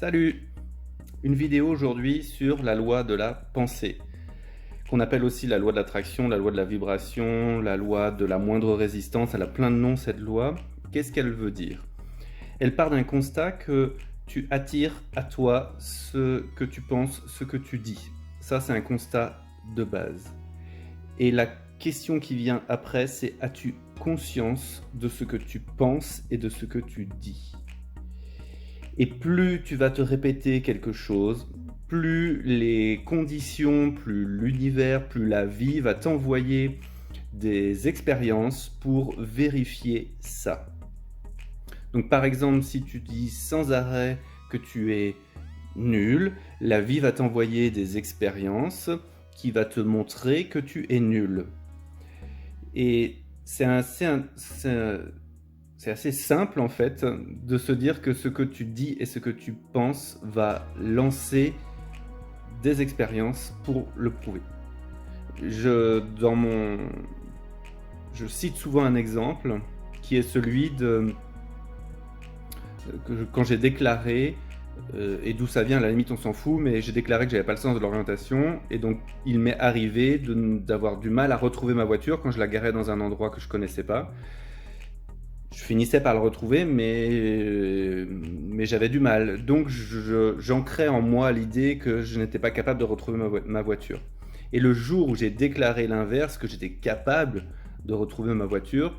Salut! Une vidéo aujourd'hui sur la loi de la pensée, qu'on appelle aussi la loi de l'attraction, la loi de la vibration, la loi de la moindre résistance. Elle a plein de noms cette loi. Qu'est-ce qu'elle veut dire? Elle part d'un constat que tu attires à toi ce que tu penses, ce que tu dis. Ça, c'est un constat de base. Et la question qui vient après, c'est: as-tu conscience de ce que tu penses et de ce que tu dis? Et plus tu vas te répéter quelque chose, plus les conditions, plus l'univers, plus la vie va t'envoyer des expériences pour vérifier ça. Donc par exemple, si tu dis sans arrêt que tu es nul, la vie va t'envoyer des expériences qui va te montrer que tu es nul. Et c'est assez simple en fait de se dire que ce que tu dis et ce que tu penses va lancer des expériences pour le prouver. Je cite souvent un exemple qui est celui de quand j'ai déclaré, et d'où ça vient, à la limite on s'en fout, mais j'ai déclaré que j'avais pas le sens de l'orientation, et donc il m'est arrivé d'avoir du mal à retrouver ma voiture quand je la garais dans un endroit que je connaissais pas. Je finissais par le retrouver, mais j'avais du mal. Donc j'ancrais en moi l'idée que je n'étais pas capable de retrouver ma voiture. Et le jour où j'ai déclaré l'inverse, que j'étais capable de retrouver ma voiture,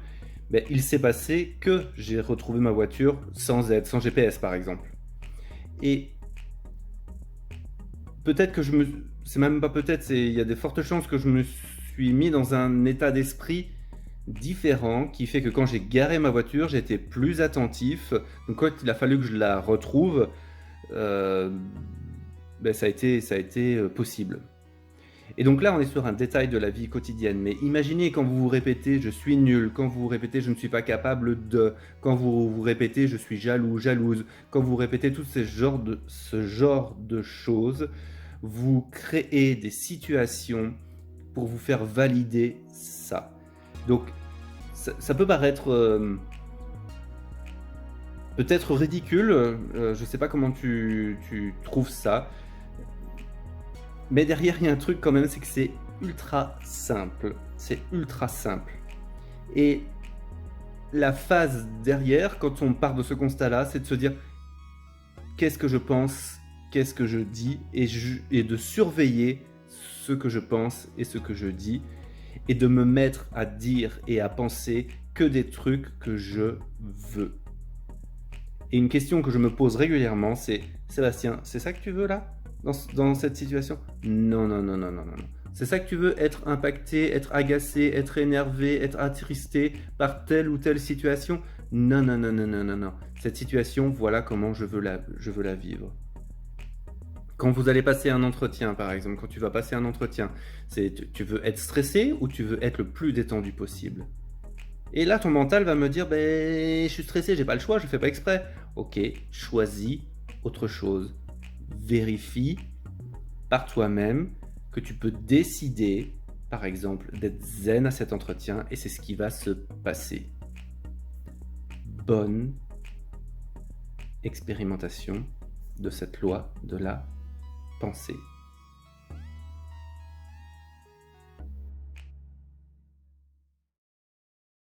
ben, il s'est passé que j'ai retrouvé ma voiture sans aide, sans GPS par exemple. Et peut-être que c'est même pas peut-être, il y a des fortes chances que je me suis mis dans un état d'esprit différent qui fait que quand j'ai garé ma voiture, j'étais plus attentif. Donc quand il a fallu que je la retrouve, ben ça a été possible. Et donc là, on est sur un détail de la vie quotidienne. Mais imaginez quand vous vous répétez « je suis nul », quand vous vous répétez « je ne suis pas capable de », quand vous vous répétez « je suis jaloux, jalouse », quand vous répétez tout ce genre de choses, vous créez des situations pour vous faire valider ça. Donc, ça peut paraître peut-être ridicule, je ne sais pas comment tu trouves ça, mais derrière il y a un truc quand même, c'est que c'est ultra simple. C'est ultra simple. Et la phase derrière, quand on part de ce constat-là, c'est de se dire qu'est-ce que je pense, qu'est-ce que je dis, et de surveiller ce que je pense et ce que je dis, et de me mettre à dire et à penser que des trucs que je veux. Et une question que je me pose régulièrement, c'est « Sébastien, c'est ça que tu veux là, dans cette situation ?» Non, non, non, non, non, non. C'est ça que tu veux, être impacté, être agacé, être énervé, être attristé par telle ou telle situation? Non, non, non, non, non, non, non. Cette situation, voilà comment je veux la vivre. Quand vous allez passer un entretien, par exemple, quand tu vas passer un entretien, tu veux être stressé ou tu veux être le plus détendu possible? Et là, ton mental va me dire, ben, je suis stressé, j'ai pas le choix, je fais pas exprès. Ok, choisis autre chose. Vérifie par toi-même que tu peux décider, par exemple, d'être zen à cet entretien, et c'est ce qui va se passer. Bonne expérimentation de cette loi de la pensée.